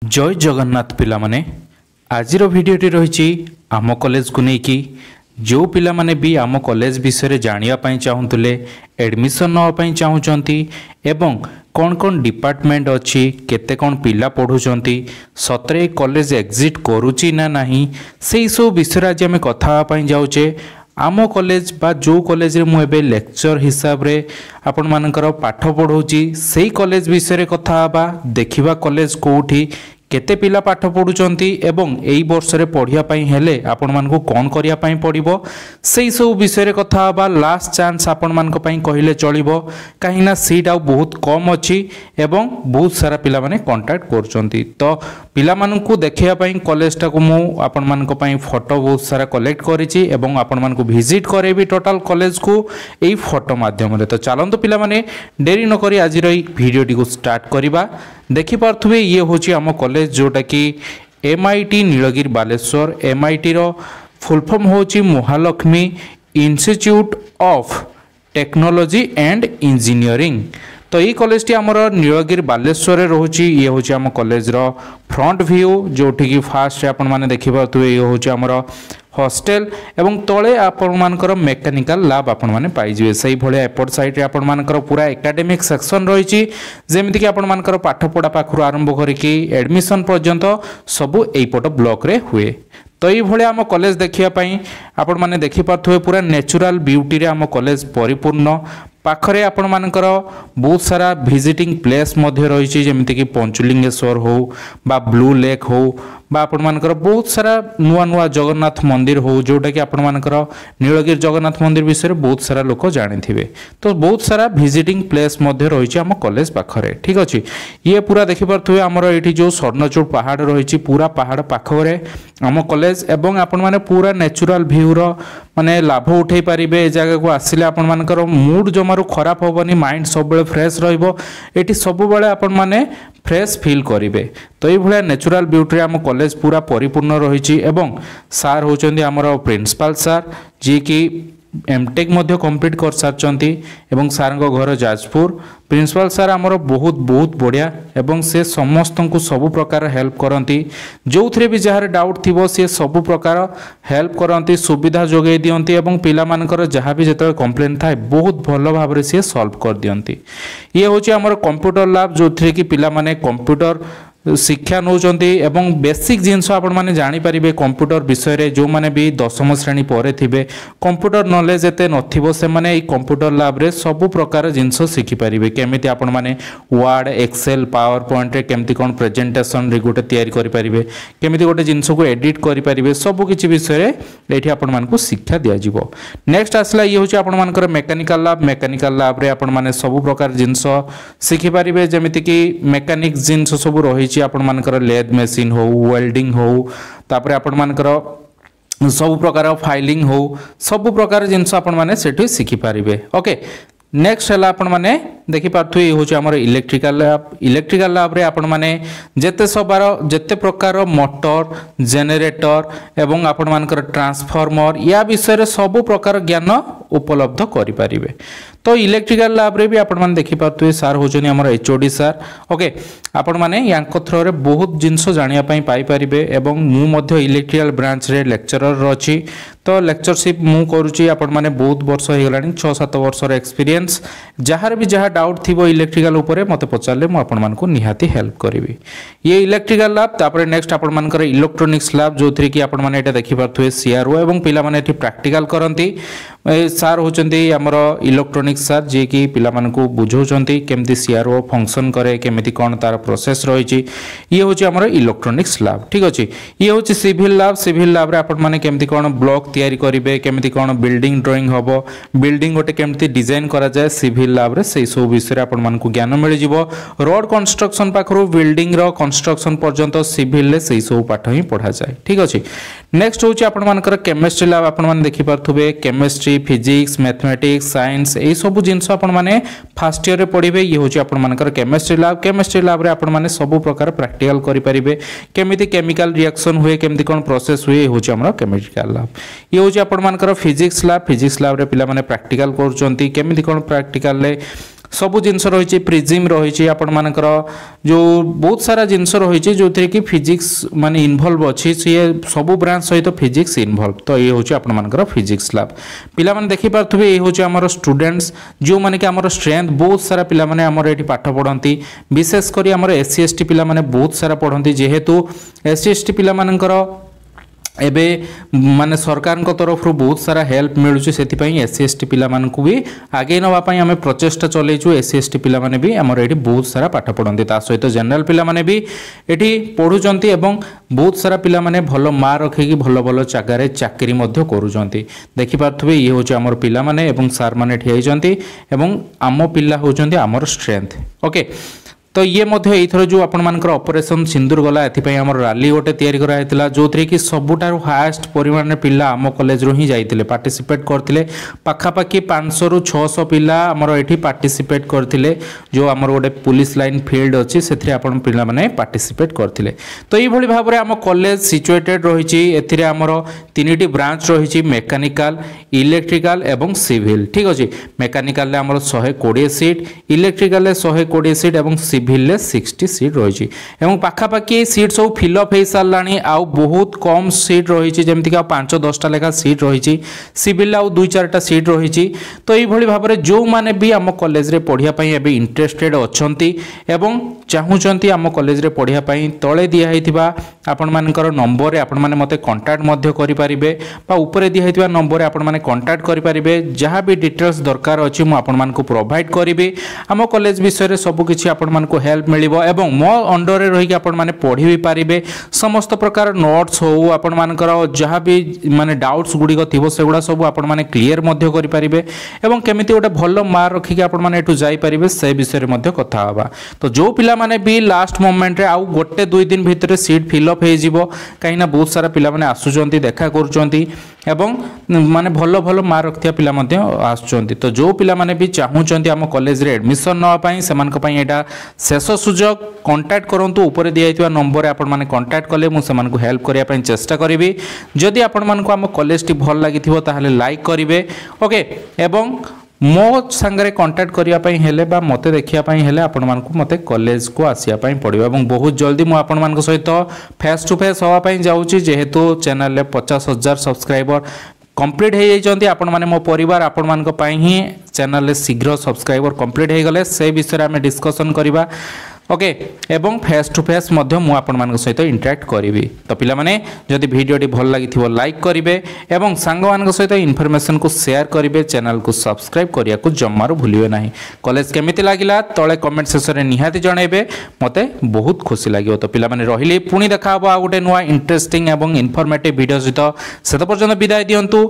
जय जगन्नाथ पिला माने आजिर भिडियोटी रही आम कॉलेज को लेकिन जो पिला माने भी आम कॉलेज विषय जानापी चाहूले एडमिशन नापी चाहूँगी एवं कौन कौन डिपार्टमेंट अच्छी केते कौन पिला पढ़ुंट सतरे कॉलेज एग्जिट करुच्ची ना नहीं से सब विषय आज आम कथा जाऊे आम कॉलेज बा जो कॉलेज रे मुझे लेक्चर हिसाब रे आपण मानकर पाठ पढ़ाऊँगी से कॉलेज विषय कथा देखा कॉलेज कोठी केते पिला पाठ पढ़ुचंती एवं एई वर्ष रे पढ़िया पई हेले आपण मानको कोन करिया पई पड़िबो सेई सब विषय कथा बा लास्ट चांस आपण मानको पई कहिले चलिबो काहे ना सीट आ बहुत कम अछि एवं बहुत सारा पिला माने कांटेक्ट करचंती तो पिला मानको देखिया पई कॉलेज टा को मु आपण मानको पई फोटो बहुत सारा कलेक्ट करिछि एवं आपण मानको विजिट करेबी टोटल कॉलेज को एई फोटो माध्यम रे तो चलंतु पिला माने देरी न करी आज रो वीडियोटी को स्टार्ट करिबा देखि पार्थुबे ये होची आम कॉलेज जोटा कि MIT नीलगिरी बालेश्वर MIT रो फुल फॉर्म होची Mahalakshmi institute of technology and engineering तो ये कॉलेज टी आमर नीलगिरी बालेश्वर रोची ये होची आम कॉलेज रो फ्रंट व्यू जोठी कि फास्ट आपण माने देखि पार्थुबे ये होची आमर हॉस्टेल एवं तले आपण मानकर मेकानिकल लैब आपण माने पाइजिवे सही भले एपट साइड रे आपण मानकर पूरा एकेडमिक सेक्शन रहिछि जेमिति कि आपण मानकर पाठ पढ़ा पाखरु आरंभ करिकि एडमिशन पर्यंत सब एइपट ब्लॉक रे हुए तो ये भले आम कॉलेज देखिया पई आपण माने देखि पाथुए पूरा नेचुरल ब्यूटी रे आम कॉलेज परिपूर्ण पाखरे आपण मानकर बहुत सारा विजिटिंग प्लेस मध्य रही जमीती कि पंचलिंगेश्वर हो बा ब्लू लेक हो बा आपण मानकर बहुत सारा नुआ नुआ जगन्नाथ मंदिर हो जोटा कि आपण मानकर नीलगिरी जगन्नाथ मंदिर विषय बहुत सारा लोक जानिथिबे तो बहुत सारा विजिटिंग प्लेस मध्य रही आम कॉलेज पाखरे ठीक अच्छे ये पूरा देखि पार्थुए आमर एठी जो स्वर्णचूड़ पहाड़ रही पूरा पहाड़ पाखरे आम कॉलेज एवं आपण माने पूरा नेचुरल व्यू रो माने लाभ उठै पारिबे ए जगह को आसिले आपण मानकर मूड जमारू खराब होबनी माइंड सब बेले फ्रेश रहइबो एठी सब बेले आपण माने फ्रेश फील करिवे तो ये भलिया नेचुरल ब्यूटी आम कॉलेज पूरा परिपूर्ण रही एवं सार होचंदी हमर प्रिंसिपल सार जी की एमटेक मध्य कंप्लीट कर सारचंती एवं सार घर जाजपुर प्रिंसिपल सार आमर बहुत बहुत बढ़िया एवं से समस्त को सब प्रकार हेल्प करती जो थे भी जार डाउट थी सी सब प्रकार हेल्प करती सुविधा जोगे दियंती एवं पिला मानकर जहाँ भी जिते कंप्लेन थाए बहुत भल भाव सी सॉल्व कर दियंती ये हूँ आमर कंप्यूटर लैब जो थे कि पिला माने कंप्यूटर शिक्षा नौचंती एवं बेसिक जिनस आपण माने जानि परिबे कंप्यूटर विषय रे जो माने भी 10वीं श्रेणी परे थिबे कंप्यूटर नॉलेज एते नथिबो से माने ई कंप्यूटर लैब रे सब प्रकार जिनस शिखि परिबे केमिति आपण माने वर्ड एक्सेल पावर पॉइंट रे केमिति कोन प्रेजेंटेशन रे गोटे तयारी करि परिबे केमिति गोटे जिनस को एडिट करि परिबे सब किछि विषय रे एठी आपण मानकु शिक्षा दिया जिवो नेक्स्ट आसला ये होची आपण मानकर मेकानिकल लैब रे आपण माने सब प्रकार जिनस शिखि परिबे जेमिति कि मेकानिक जिनस सब रही आपण मानकर लेथ मशीन हो वेल्डिंग हो तापर आपण मानकर सब प्रकार फाइलिंग हो सब प्रकार जिनस आपण माने सेठी शिखि पारिबे ओके नेक्स्ट है आपण माने देखि पार्थु ये होची हमर इलेक्ट्रिकल लैब रे आपण माने जेते सबार जेते प्रकार मोटर जेनरेटर एवं आपण मानकर ट्रांसफार्मर या विषय रे सब प्रकार ज्ञान उपलब्ध करि पारिबे तो इलेक्ट्रिकल लैब रे भी आपण माने देखि पार्थु सार होचनी हमर HOD सार ओके आपण माने यांको थ्रो रे बहुत जिंस जानिया पई पाई पारिबे एवं मु मध्य इलेक्ट्रिकल ब्रांच रे लेक्चरर अछि तो लेक्चरशिप मु करूची आपण माने बहुत वर्ष हे गलानी 6-7 वर्ष रे एक्सपीरियंस जहार भी जहा डाउट थी इलेक्ट्रिकल उपरे मते पचारले मु आपण मानकु निहाती हेल्प करिवि ये इलेक्ट्रिकल लैब तापर नेक्स्ट आपण मानकर इलेक्ट्रॉनिक्स लैब जोथि कि आपण माने एटा देखि पार्थुए CRO एवं पिला माने एठी प्रैक्टिकल करंती सार होचंती हमर इलेक्ट्रॉनिक्स सार जे कि पिला मानकु बुझौचंती केमति CRO फंक्शन करे केमति कोन तार प्रोसेस रहिछि ये होची हमर इलेक्ट्रॉनिक्स लैब ठीक अछि ये होची सिविल लैब रे आपण माने केमति कोन ब्लॉक तयारी करिवे केमति कोन बिल्डिंग ड्राइंग हबो बिल्डिंग गोटे केमति डिजाइन करा जाय सिविल लैब रे सेई सब विषय आपण मानकु ज्ञान मिल जिवो रोड कंस्ट्रक्शन पाखरु बिल्डिंग रो कंस्ट्रक्शन पर्यंत सिविल ले सेई सब पाठ ही पढ़ा जाय ठीक अछि नेक्स्ट होची आपण मानकर केमिस्ट्री लैब आपण माने देखि पार्थुबे केमिस्ट्री फिजिक्स मैथमेटिक्स साइंस ए सब जिंस आपण माने फर्स्ट ईयर रे पढिबे ये होची आपण मानकर केमिस्ट्री लैब रे आपण माने सब प्रकार प्रैक्टिकल करि परिबे केमिति केमिकल रिएक्शन हुए केमिति कोन प्रोसेस हुए होची हमर केमिकल लैब ये होची आपण मानकर फिजिक्स लैब रे पिला माने प्रैक्टिकल करचंती केमिति कोन प्रैक्टिकल ले सबू जिनस रही प्रिजिम रही आपर जो बहुत सारा जिनस रही जो थे कि फिजिक्स माने इनवल्व अच्छी सी सब ब्रांच सहित फिजिक्स इनवल्व तो ये हूँ आपर फिजिक्स लैब पिला माने देखि पार्थुबे ये हूँ आमर स्टूडेंट्स जो माने कि आमर स्ट्रेंथ बहुत सारा पिला माने आमर एठी पाठ पढ़ती विशेषकर आमर एससी एसटी पिला माने बहुत सारा पढ़ती जेहेतु एससी एसटी पिला मानकर एबे माने सरकार को तरफ बहुत सारा हेल्प मिलूँ से एससी एसटी पिला मानकु भी आगे नापी आम प्रचेषा चलैचु एससी एसटी पिला माने भी आमर ये बहुत सारा पाठ पढ़ती सहित जनरल पिला माने भी ये पढ़ुंट एवं बहुत सारा पिला माने भल मार्क रखिकी भल भल जगार चाकरी करुँच देखिपे ये हूँ आमर पिला माने एवं सार माने ठियाइछन्ति एवं आम पिला होउछन्ति आमर स्ट्रेंथ ओके तो ये एथर जो आपर ऑपरेशन सिंदूर गला एम रैली गोटे तैयारी कराइला जो थे कि सबुठार हाएस्ट परिमाण पिला आम कॉलेज रू ही जाइए पार्टिसिपेट करते पाखापाखि 500 ରୁ 600 पिला आमर ये पार्टिसिपेट करते जो आमर गोटे पुलिस लाइन फील्ड अच्छी से आपण पिला माने पार्टिसिपेट करते तो ये भाव में आम कॉलेज सिचुएटेड रही आमर 3टी ब्रांच रही मेकानिकल इलेक्ट्रिकल एवं सिविल ठीक अच्छे मेकानिकल आमर 120 सीट इलेक्ट्रिकल 120 सीट एवं सिविल 60 सीट रही पाखापाखि सीट सब फिलअप हो सारा आउ बहुत कम सीट रही जमीक 5-10टा लेखा सीट रही सिविल आउ 2-4टा सीट रही तो ये भाव में जो मैंने भी आम कॉलेज रे पढ़ाई एवं इंटरेस्टेड अच्छा एवं चाहूँगी आम कॉलेज रे पढ़ाई तले दिखाई आपण मानकर नंबर आपण माने मते कांटेक्ट करें ऊपर दिखाई नंबर आपण माने कांटेक्ट करें जहाँ भी डिटेल्स दरकार अच्छी मुझे आपण मानक प्रोवाइड करी आम कॉलेज विषय सबकिछि आपण मानक हेल्प मिलिबो एवं मो अंडर रे रही आपण माने पढ़ी भी पारिबे समस्त प्रकार नोट्स हो आपण मानकर जहाँ भी माने डाउट्स गुड़िक थिबो सेगुड़ा सब आपण माने क्लियर मध्य करि पारिबे एवं केमिति गोटे भल मार्क रखिक आपण माने एठु जाई पारिबे से विषय रे मध्य कथा हबा तो जो पिला माने भी लास्ट मोमेंट रे आउ गोटे 2 दिन भितर सीट फिलअप हो जिवो काईना बहुत सारा पिला माने आसुचंती देखा करूचंती एवं माने भल भल मार्क रखथिया पिला मध्य आसुचंती तो जो पिला माने भी चाहूचंती आम कॉलेज रे एडमिशन नवा पई सेमानक पई एटा शेष सुजोग कांटेक्ट करंतु ऊपर दिया नंबर आपण माने कांटेक्ट कले मु सेमानकु हेल्प करिया पई चेष्टा करिवि जदि आपण मानकु आम कॉलेज टी भल लागिथिबो ताहाले लाइक करिवे ओके एवं मो सांगरे कांटेक्ट करिया पई हेले बा मते देखिया पई हेले आपण मानकु मते कॉलेज को आसिया पई पड़िबो एवं बहुत जल्दी मु आपण मानक सहित फेस टू फेस होवा पई जाउची जेहेतु चैनल ले 50,000 सब्सक्राइबर कंप्लीट हो जाइए आपण माने मो परिवार आपण मानक पई ही चैनल शीघ्र सब्सक्राइबर कंप्लीट हो गले से विषय आम डिस्कसन करबा ओके एवं फेस टू फेस मध्य मु आपण मानक सहित इंटरेक्ट करी तो पिला माने जदि वीडियोटी भल लगी लाइक करेंगे एवं सांग मानक सहित इनफॉरमेशन को शेयर करेंगे चैनल को सब्सक्राइब करिया को जम्मारू भूलिए ना कॉलेज केमिति लागिला तले कमेंट सेक्शन रे निहाती जणाइबे मते बहुत खुशी लागियो तो पिला माने रहिले पुणी देखा हबो आ गोटे नुवा इंटरेस्टिंग एवं इनफॉर्मेटिव वीडियो सहित सेत पर्यंत विदाय दियंतु।